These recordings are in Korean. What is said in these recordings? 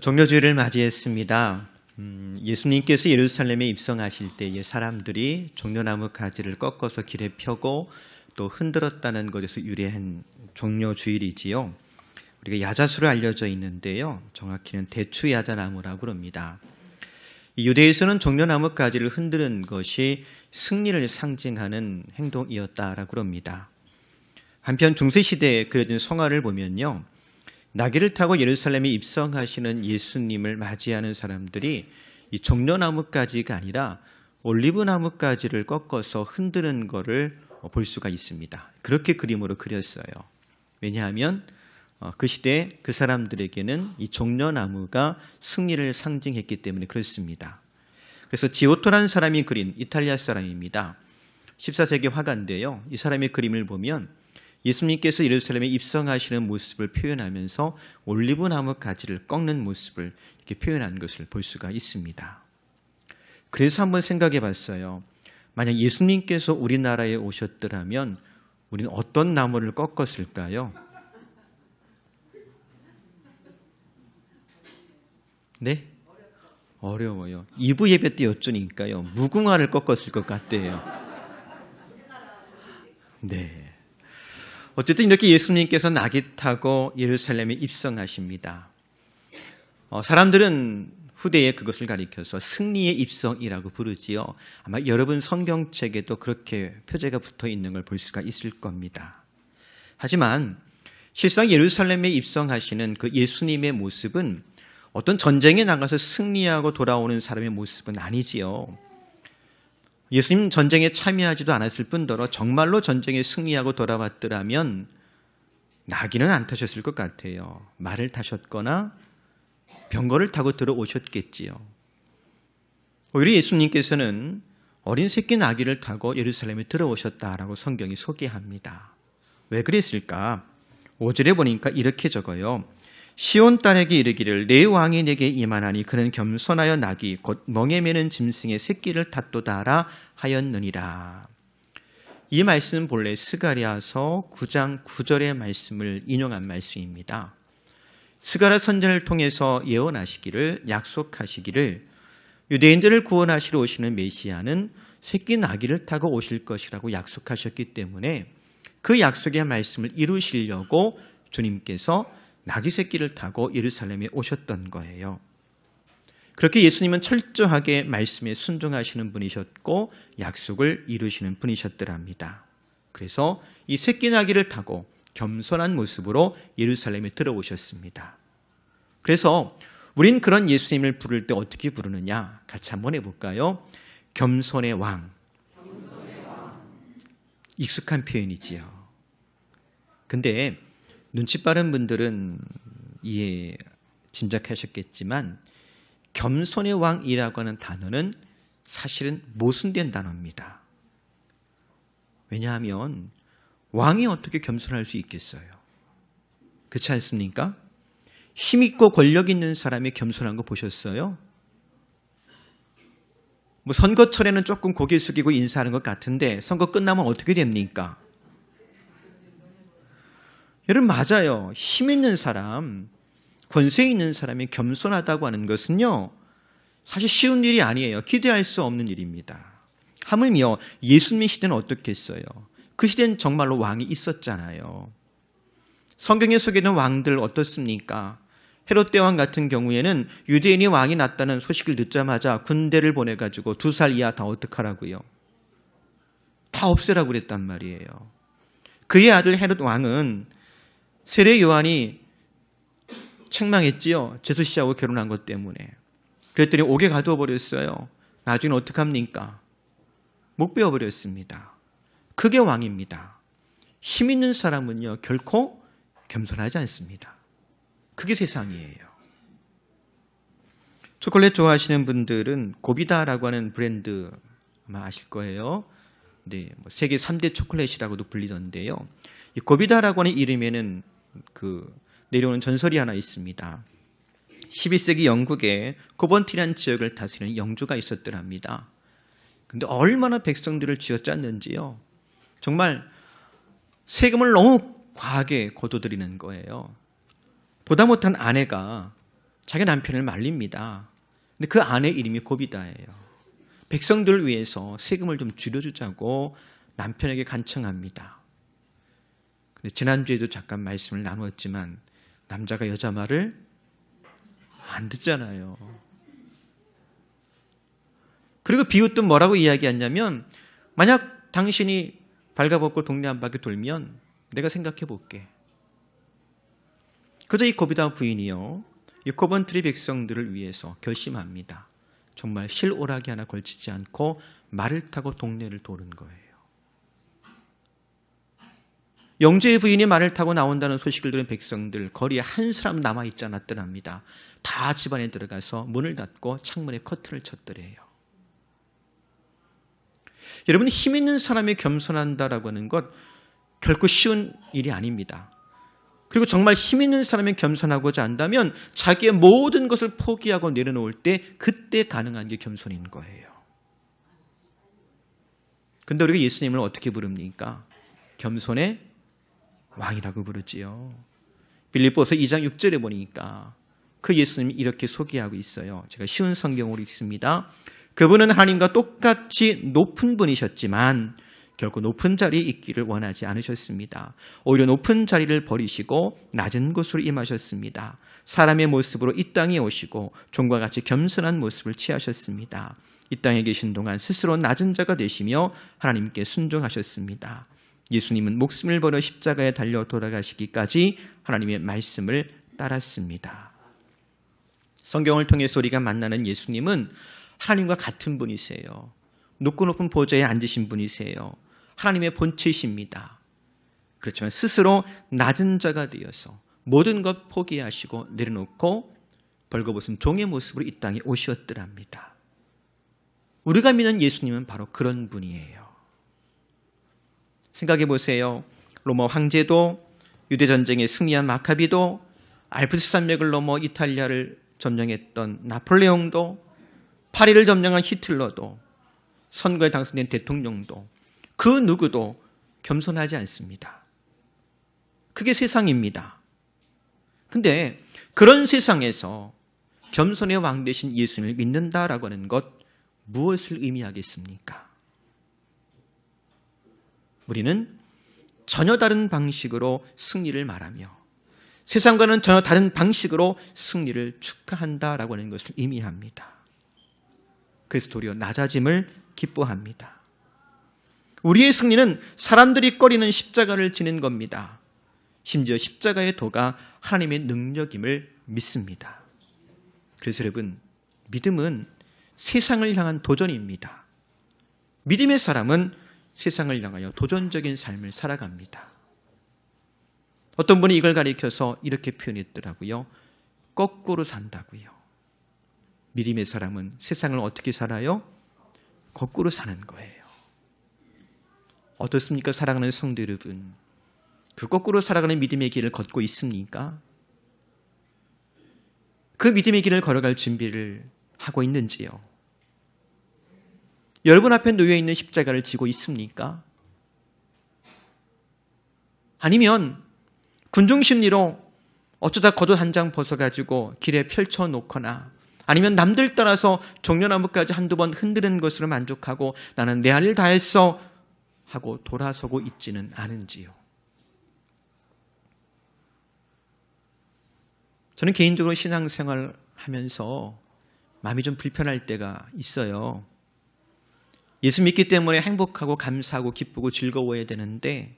종료주일을 맞이했습니다. 예수님께서 예루살렘에 입성하실 때에 사람들이 종려나무 가지를 꺾어서 길에 펴고 또 흔들었다는 것에서 유래한 종료주일이지요. 우리가 야자수로 알려져 있는데요. 정확히는 대추야자나무라고 그럽니다. 유대에서는 종려나무 가지를 흔드는 것이 승리를 상징하는 행동이었다라고 그럽니다. 한편 중세시대에 그려진 성화를 보면요. 나귀를 타고 예루살렘에 입성하시는 예수님을 맞이하는 사람들이 이 종려나무가지가 아니라 올리브나무가지를 꺾어서 흔드는 것을 볼 수가 있습니다. 그렇게 그림으로 그렸어요. 왜냐하면 그 시대에 그 사람들에게는 이 종려나무가 승리를 상징했기 때문에 그렇습니다. 그래서 지오토라는 사람이 그린 이탈리아 사람입니다. 14세기 화가인데요. 이 사람의 그림을 보면 예수님께서 예루살렘에 입성하시는 모습을 표현하면서 올리브나무 가지를 꺾는 모습을 이렇게 표현한 것을 볼 수가 있습니다. 그래서 한번 생각해 봤어요. 만약 예수님께서 우리나라에 오셨더라면 우리는 어떤 나무를 꺾었을까요? 네? 어려워요. 2부 예배 때 여쭈니까요. 무궁화를 꺾었을 것 같대요. 네. 어쨌든 이렇게 예수님께서 나귀 타고 예루살렘에 입성하십니다. 사람들은 후대에 그것을 가리켜서 승리의 입성이라고 부르지요. 아마 여러분 성경책에도 그렇게 표제가 붙어 있는 걸 볼 수가 있을 겁니다. 하지만 실상 예루살렘에 입성하시는 그 예수님의 모습은 어떤 전쟁에 나가서 승리하고 돌아오는 사람의 모습은 아니지요. 예수님 전쟁에 참여하지도 않았을 뿐더러 정말로 전쟁에 승리하고 돌아왔더라면 나귀는 안 타셨을 것 같아요. 말을 타셨거나 병거를 타고 들어오셨겠지요. 오히려 예수님께서는 어린 새끼 나귀를 타고 예루살렘에 들어오셨다라고 성경이 소개합니다. 왜 그랬을까? 5절에 보니까 이렇게 적어요. 시온 딸에게 이르기를 내 왕이 내게 임하나니 그는 겸손하여 나귀 곧 멍에 매는 짐승의 새끼를 탔도다라 하였느니라. 이 말씀은 본래 스가랴서 9장 9절의 말씀을 인용한 말씀입니다. 스가랴 선지자를 통해서 예언하시기를 약속하시기를 유대인들을 구원하시러 오시는 메시아는 새끼 나귀를 타고 오실 것이라고 약속하셨기 때문에 그 약속의 말씀을 이루시려고 주님께서 나귀 새끼를 타고 예루살렘에 오셨던 거예요. 그렇게 예수님은 철저하게 말씀에 순종하시는 분이셨고 약속을 이루시는 분이셨더랍니다. 그래서 이 새끼 나귀를 타고 겸손한 모습으로 예루살렘에 들어오셨습니다. 그래서 우린 그런 예수님을 부를 때 어떻게 부르느냐 같이 한번 해볼까요? 겸손의 왕. 익숙한 표현이지요. 근데 눈치 빠른 분들은 이해 짐작하셨겠지만 겸손의 왕이라고 하는 단어는 사실은 모순된 단어입니다. 왜냐하면 왕이 어떻게 겸손할 수 있겠어요? 그렇지 않습니까? 힘있고 권력 있는 사람이 겸손한 거 보셨어요? 뭐 선거철에는 조금 고개 숙이고 인사하는 것 같은데 선거 끝나면 어떻게 됩니까? 여러분 맞아요. 힘 있는 사람, 권세 있는 사람이 겸손하다고 하는 것은요. 사실 쉬운 일이 아니에요. 기대할 수 없는 일입니다. 하물며 예수님 시대는 어떻겠어요? 그 시대는 정말로 왕이 있었잖아요. 성경에 소개된 왕들 어떻습니까? 헤롯 대왕 같은 경우에는 유대인이 왕이 났다는 소식을 듣자마자 군대를 보내가지고 2살 이하 다 어떡하라고요? 다 없애라고 그랬단 말이에요. 그의 아들 헤롯 왕은 세례 요한이 책망했지요. 제수씨하고 결혼한 것 때문에. 그랬더니 옥에 가두어 버렸어요. 나중에 어떡합니까? 목 베어버렸습니다. 그게 왕입니다. 힘 있는 사람은요 결코 겸손하지 않습니다. 그게 세상이에요. 초콜릿 좋아하시는 분들은 고비다라고 하는 브랜드 아마 아실 거예요. 네, 세계 3대 초콜릿이라고도 불리던데요. 이 고비다라고 하는 이름에는 내려오는 전설이 하나 있습니다. 12세기 영국에 코번티라는 지역을 다스리는 영주가 있었더랍니다. 근데 얼마나 백성들을 쥐어짰는지요. 정말 세금을 너무 과하게 거둬들이는 거예요. 보다 못한 아내가 자기 남편을 말립니다. 근데 그 아내 이름이 고비다예요. 백성들을 위해서 세금을 좀 줄여주자고 남편에게 간청합니다. 근데 지난주에도 잠깐 말씀을 나누었지만 남자가 여자 말을 안 듣잖아요. 그리고 비웃도 뭐라고 이야기했냐면, 만약 당신이 발가벗고 동네 한 바퀴 돌면 내가 생각해 볼게. 그저 이 고비다 부인이요, 이 코번트리 백성들을 위해서 결심합니다. 정말 실오라기 하나 걸치지 않고 말을 타고 동네를 도는 거예요. 영주의 부인이 말을 타고 나온다는 소식을 들은 백성들, 거리에 한 사람 남아있지 않았더랍니다. 다 집안에 들어가서 문을 닫고 창문에 커튼을 쳤더래요. 여러분, 힘 있는 사람이 겸손한다라고 하는 것 결코 쉬운 일이 아닙니다. 그리고 정말 힘 있는 사람이 겸손하고자 한다면 자기의 모든 것을 포기하고 내려놓을 때, 그때 가능한 게 겸손인 거예요. 그런데 우리가 예수님을 어떻게 부릅니까? 겸손의 왕이라고 부르지요. 빌립보서 2장 6절에 보니까 그 예수님이 이렇게 소개하고 있어요. 제가 쉬운 성경으로 읽습니다. 그분은 하나님과 똑같이 높은 분이셨지만 결코 높은 자리에 있기를 원하지 않으셨습니다. 오히려 높은 자리를 버리시고 낮은 곳으로 임하셨습니다. 사람의 모습으로 이 땅에 오시고 종과 같이 겸손한 모습을 취하셨습니다. 이 땅에 계신 동안 스스로 낮은 자가 되시며 하나님께 순종하셨습니다. 예수님은 목숨을 버려 십자가에 달려 돌아가시기까지 하나님의 말씀을 따랐습니다. 성경을 통해서 우리가 만나는 예수님은 하나님과 같은 분이세요. 높고 높은 보좌에 앉으신 분이세요. 하나님의 본체이십니다. 그렇지만 스스로 낮은 자가 되어서 모든 것 포기하시고 내려놓고 벌거벗은 종의 모습으로 이 땅에 오셨더랍니다. 우리가 믿는 예수님은 바로 그런 분이에요. 생각해 보세요. 로마 황제도, 유대전쟁에 승리한 마카비도, 알프스 산맥을 넘어 이탈리아를 점령했던 나폴레옹도, 파리를 점령한 히틀러도, 선거에 당선된 대통령도, 그 누구도 겸손하지 않습니다. 그게 세상입니다. 근데 그런 세상에서 겸손의 왕 되신 예수님을 믿는다라고 하는 것, 무엇을 의미하겠습니까? 우리는 전혀 다른 방식으로 승리를 말하며 세상과는 전혀 다른 방식으로 승리를 축하한다라고 하는 것을 의미합니다. 그래서 도리어 낮아짐을 기뻐합니다. 우리의 승리는 사람들이 꺼리는 십자가를 지는 겁니다. 심지어 십자가의 도가 하나님의 능력임을 믿습니다. 그래서 여러분, 믿음은 세상을 향한 도전입니다. 믿음의 사람은 세상을 향하여 도전적인 삶을 살아갑니다. 어떤 분이 이걸 가리켜서 이렇게 표현했더라고요. 거꾸로 산다고요. 믿음의 사람은 세상을 어떻게 살아요? 거꾸로 사는 거예요. 어떻습니까? 사랑하는 성도 여러분, 그 거꾸로 살아가는 믿음의 길을 걷고 있습니까? 그 믿음의 길을 걸어갈 준비를 하고 있는지요? 여러분 앞에 놓여있는 십자가를 지고 있습니까? 아니면 군중심리로 어쩌다 겉옷 한 장 벗어가지고 길에 펼쳐놓거나, 아니면 남들 따라서 종려나무까지 한두 번 흔드는 것으로 만족하고 나는 내 할 일 다 했어 하고 돌아서고 있지는 않은지요? 저는 개인적으로 신앙생활 하면서 마음이 좀 불편할 때가 있어요. 예수 믿기 때문에 행복하고 감사하고 기쁘고 즐거워야 되는데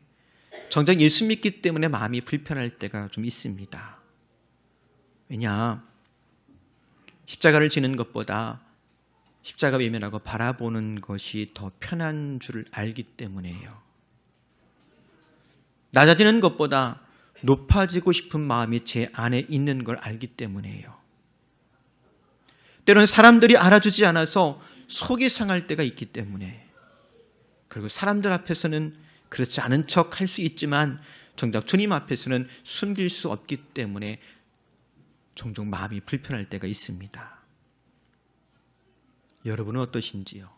정작 예수 믿기 때문에 마음이 불편할 때가 좀 있습니다. 왜냐? 십자가를 지는 것보다 십자가 외면하고 바라보는 것이 더 편한 줄 알기 때문이에요. 낮아지는 것보다 높아지고 싶은 마음이 제 안에 있는 걸 알기 때문이에요. 때로는 사람들이 알아주지 않아서 속이 상할 때가 있기 때문에, 그리고 사람들 앞에서는 그렇지 않은 척 할 수 있지만 정작 주님 앞에서는 숨길 수 없기 때문에 종종 마음이 불편할 때가 있습니다. 여러분은 어떠신지요?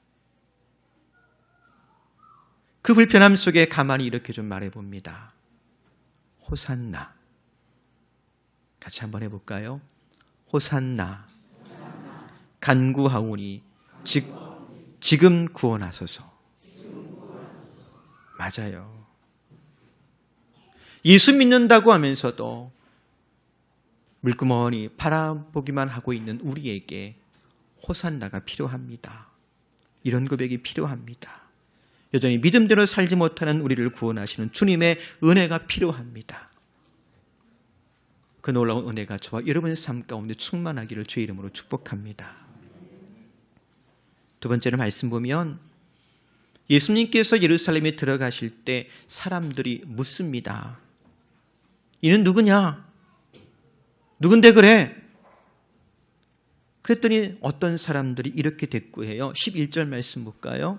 그 불편함 속에 가만히 이렇게 좀 말해봅니다. 호산나. 같이 한번 해볼까요? 호산나 간구하오니 지금 구원하소서. 맞아요. 예수 믿는다고 하면서도 물구멍이 바라보기만 하고 있는 우리에게 호산나가 필요합니다. 이런 고백이 필요합니다. 여전히 믿음대로 살지 못하는 우리를 구원하시는 주님의 은혜가 필요합니다. 그 놀라운 은혜가 저와 여러분의 삶 가운데 충만하기를 주의 이름으로 축복합니다. 두 번째로 말씀 보면 예수님께서 예루살렘에 들어가실 때 사람들이 묻습니다. 이는 누구냐? 누군데 그래? 그랬더니 어떤 사람들이 이렇게 대꾸해요. 11절 말씀 볼까요?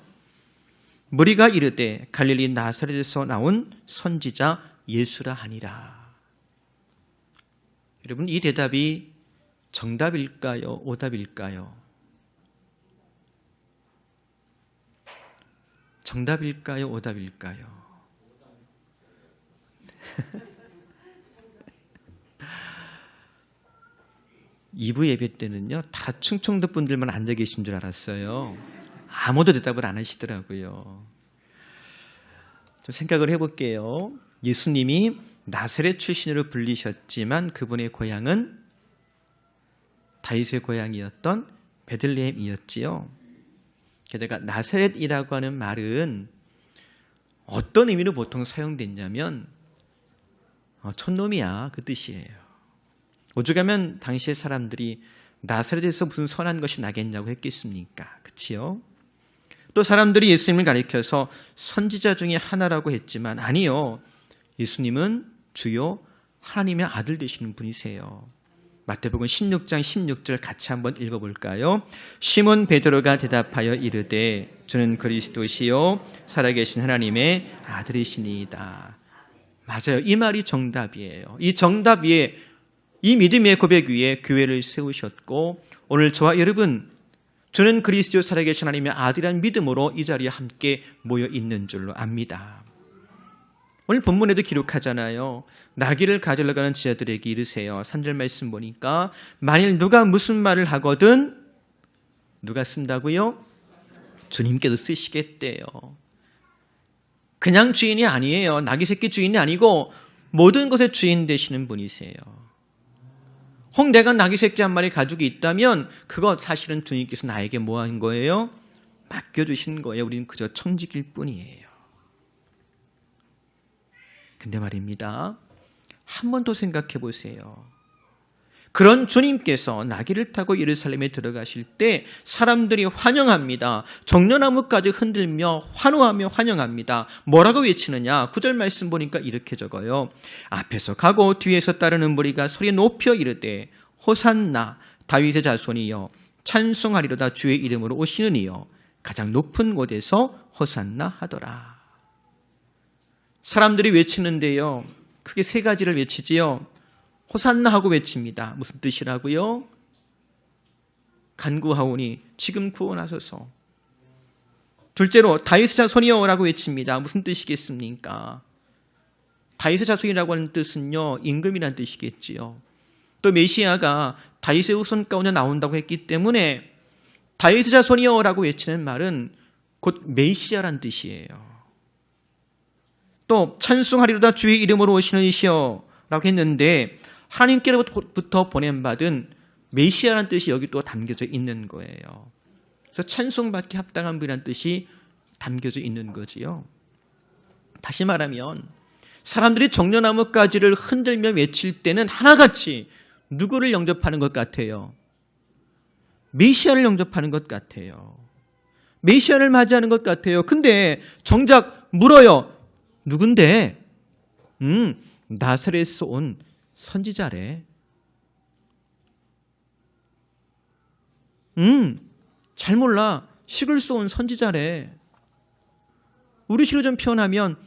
무리가 이르되 갈릴리 나사렛에서 나온 선지자 예수라 하니라. 여러분, 이 대답이 정답일까요? 오답일까요? 정답일까요? 오답일까요? 2부 예배 때는요, 다 충청도 분들만 앉아 계신 줄 알았어요. 아무도 대답을 안 하시더라고요. 좀 생각을 해볼게요. 예수님이 나사렛 출신으로 불리셨지만 그분의 고향은 다윗의 고향이었던 베들레헴이었지요. 게다가 나사렛이라고 하는 말은 어떤 의미로 보통 사용됐냐면 촌놈이야, 그 뜻이에요. 오죽하면 당시의 사람들이 나사렛에서 무슨 선한 것이 나겠냐고 했겠습니까? 그치요? 또 사람들이 예수님을 가리켜서 선지자 중에 하나라고 했지만 아니요. 예수님은 주요 하나님의 아들 되시는 분이세요. 마태복음 16장 16절 같이 한번 읽어볼까요? 시몬 베드로가 대답하여 이르되 주는 그리스도시요 살아계신 하나님의 아들이시니이다. 맞아요. 이 말이 정답이에요. 이 정답 위에, 이 믿음의 고백 위에 교회를 세우셨고 오늘 저와 여러분 주는 그리스도 살아계신 하나님의 아들이라는 믿음으로 이 자리에 함께 모여 있는 줄로 압니다. 오늘 본문에도 기록하잖아요. 나귀를 가지러 가는 제자들에게 이르세요. 3절 말씀 보니까 만일 누가 무슨 말을 하거든 누가 쓴다고요? 주님께서 쓰시겠대요. 그냥 주인이 아니에요. 나귀 새끼 주인이 아니고 모든 것의 주인 되시는 분이세요. 혹 내가 나귀 새끼 한 마리 가지고 있다면 그거 사실은 주님께서 나에게 뭐 한 거예요? 맡겨주신 거예요. 우리는 그저 청지기일 뿐이에요. 근데 말입니다. 한 번 더 생각해 보세요. 그런 주님께서 나귀를 타고 예루살렘에 들어가실 때 사람들이 환영합니다. 정려나무까지 흔들며 환호하며 환영합니다. 뭐라고 외치느냐? 9절 말씀 보니까 이렇게 적어요. 앞에서 가고 뒤에서 따르는 무리가 소리 높여 이르되 호산나 다윗의 자손이여 찬송하리로다 주의 이름으로 오시는 이여 가장 높은 곳에서 호산나 하더라. 사람들이 외치는데요. 크게 세 가지를 외치지요. 호산나 하고 외칩니다. 무슨 뜻이라고요? 간구하오니 지금 구원하소서. 둘째로 다윗의 자손이여라고 외칩니다. 무슨 뜻이겠습니까? 다윗의 자손이라고 하는 뜻은요, 임금이라는 뜻이겠지요. 또 메시아가 다윗의 후손 가운데 나온다고 했기 때문에 다윗의 자손이여라고 외치는 말은 곧 메시아란 뜻이에요. 또 찬송하리로다 주의 이름으로 오시는 이시여 라고 했는데 하나님께로부터 보냄받은 메시아라는 뜻이 여기 또 담겨져 있는 거예요. 그래서 찬송받기 합당한 분이라는 뜻이 담겨져 있는 거지요. 다시 말하면 사람들이 정려나무 가지를 흔들며 외칠 때는 하나같이 누구를 영접하는 것 같아요? 메시아를 영접하는 것 같아요. 메시아를 맞이하는 것 같아요. 근데 정작 물어요. 누군데? 나사렛에서 온 선지자래. 잘 몰라. 식을 온 선지자래. 우리 식으로 좀 표현하면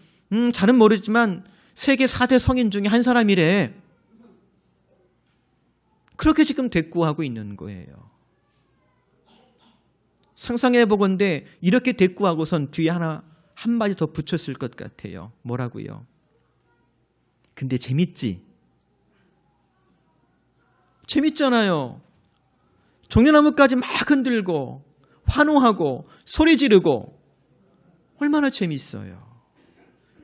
잘은 모르지만 세계 4대 성인 중에 한 사람이래. 그렇게 지금 대꾸하고 있는 거예요. 상상해 보건대 이렇게 대꾸하고선 뒤에 한마디 더 붙였을 것 같아요. 뭐라고요? 근데 재밌지? 재밌잖아요. 종려나무까지 막 흔들고 환호하고 소리 지르고 얼마나 재밌어요.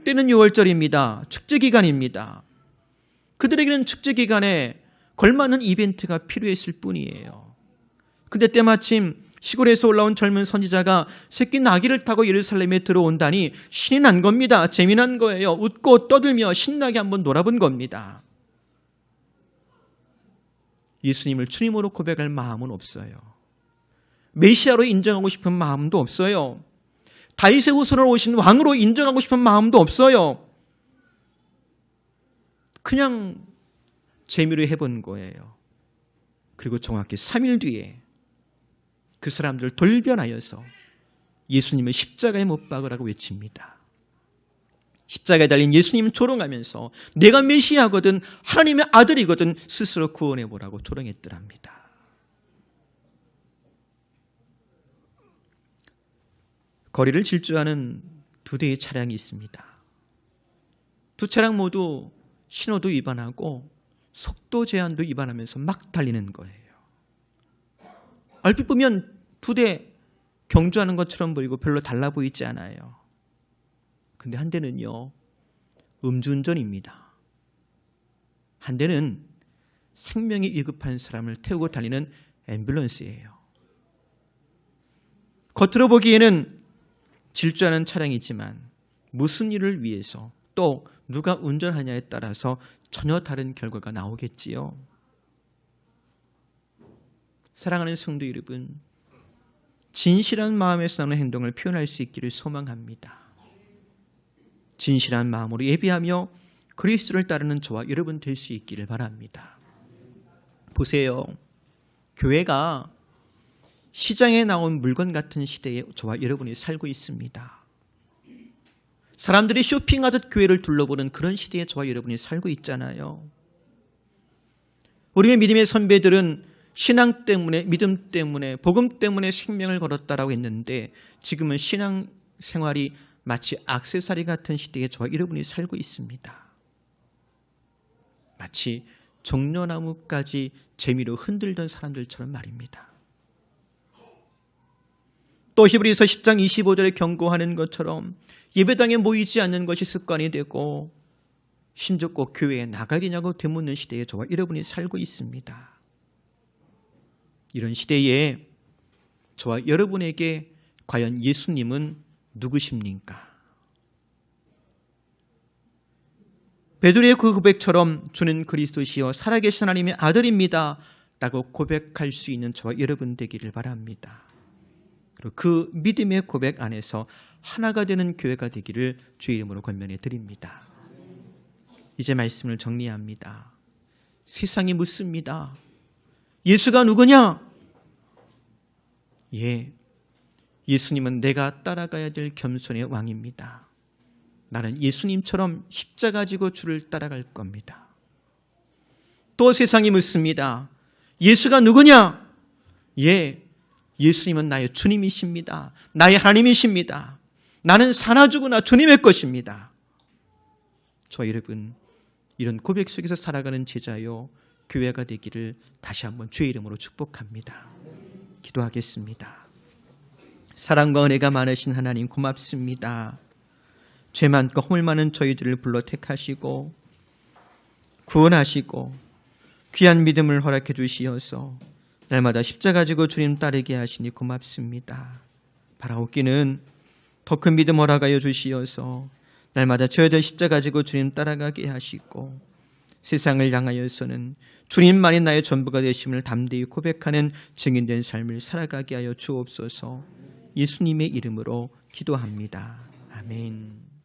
때는 6월절입니다. 축제기간입니다. 그들에게는 축제기간에 걸맞는 이벤트가 필요했을 뿐이에요. 근데 때마침 시골에서 올라온 젊은 선지자가 새끼 나귀를 타고 예루살렘에 들어온다니 신이 난 겁니다. 재미난 거예요. 웃고 떠들며 신나게 한번 놀아본 겁니다. 예수님을 주님으로 고백할 마음은 없어요. 메시아로 인정하고 싶은 마음도 없어요. 다윗의 후손으로 오신 왕으로 인정하고 싶은 마음도 없어요. 그냥 재미로 해본 거예요. 그리고 정확히 3일 뒤에 그 사람들 돌변하여서 예수님을 십자가에 못 박으라고 외칩니다. 십자가에 달린 예수님은 조롱하면서 내가 메시아거든 하나님의 아들이거든 스스로 구원해보라고 조롱했더랍니다. 거리를 질주하는 2대의 차량이 있습니다. 2 차량 모두 신호도 위반하고 속도 제한도 위반하면서 막 달리는 거예요. 얼핏 보면 2대 경주하는 것처럼 보이고 별로 달라 보이지 않아요. 근데 한 대는요, 음주운전입니다. 한 대는 생명이 위급한 사람을 태우고 달리는 앰뷸런스예요. 겉으로 보기에는 질주하는 차량이지만 무슨 일을 위해서 또 누가 운전하냐에 따라서 전혀 다른 결과가 나오겠지요. 사랑하는 성도 여러분, 진실한 마음에서 나오는 행동을 표현할 수 있기를 소망합니다. 진실한 마음으로 예비하며 그리스도를 따르는 저와 여러분 될 수 있기를 바랍니다. 보세요. 교회가 시장에 나온 물건 같은 시대에 저와 여러분이 살고 있습니다. 사람들이 쇼핑하듯 교회를 둘러보는 그런 시대에 저와 여러분이 살고 있잖아요. 우리의 믿음의 선배들은 신앙 때문에, 믿음 때문에, 복음 때문에 생명을 걸었다라고 했는데 지금은 신앙 생활이 마치 액세서리 같은 시대에 저와 여러분이 살고 있습니다. 마치 종려나무까지 재미로 흔들던 사람들처럼 말입니다. 또 히브리서 10장 25절에 경고하는 것처럼 예배당에 모이지 않는 것이 습관이 되고 심지어 꼭 교회에 나가리냐고 되묻는 시대에 저와 여러분이 살고 있습니다. 이런 시대에 저와 여러분에게 과연 예수님은 누구십니까? 베드로의 그 고백처럼 주는 그리스도시요 살아계신 하나님의 아들입니다 라고 고백할 수 있는 저와 여러분 되기를 바랍니다. 그리고 그 믿음의 고백 안에서 하나가 되는 교회가 되기를 주의 이름으로 권면해 드립니다. 이제 말씀을 정리합니다. 세상이 묻습니다. 예수가 누구냐? 예, 예수님은 내가 따라가야 될 겸손의 왕입니다. 나는 예수님처럼 십자가 지고 주를 따라갈 겁니다. 또 세상이 묻습니다. 예수가 누구냐? 예, 예수님은 나의 주님이십니다. 나의 하나님이십니다. 나는 사나 죽으나 주님의 것입니다. 저 여러분, 이런 고백 속에서 살아가는 제자요 교회가 되기를 다시 한번 주의 이름으로 축복합니다. 기도하겠습니다. 사랑과 은혜가 많으신 하나님 고맙습니다. 죄 많고 허물 많은 저희들을 불러 택하시고 구원하시고 귀한 믿음을 허락해 주시어서 날마다 십자가 지고 주님 따르게 하시니 고맙습니다. 바라옵기는 더 큰 믿음 허락하여 주시어서 날마다 저희들 십자가 지고 주님 따라가게 하시고 세상을 향하여서는 주님만이 나의 전부가 되심을 담대히 고백하는 증인된 삶을 살아가게 하여 주옵소서. 예수님의 이름으로 기도합니다. 아멘.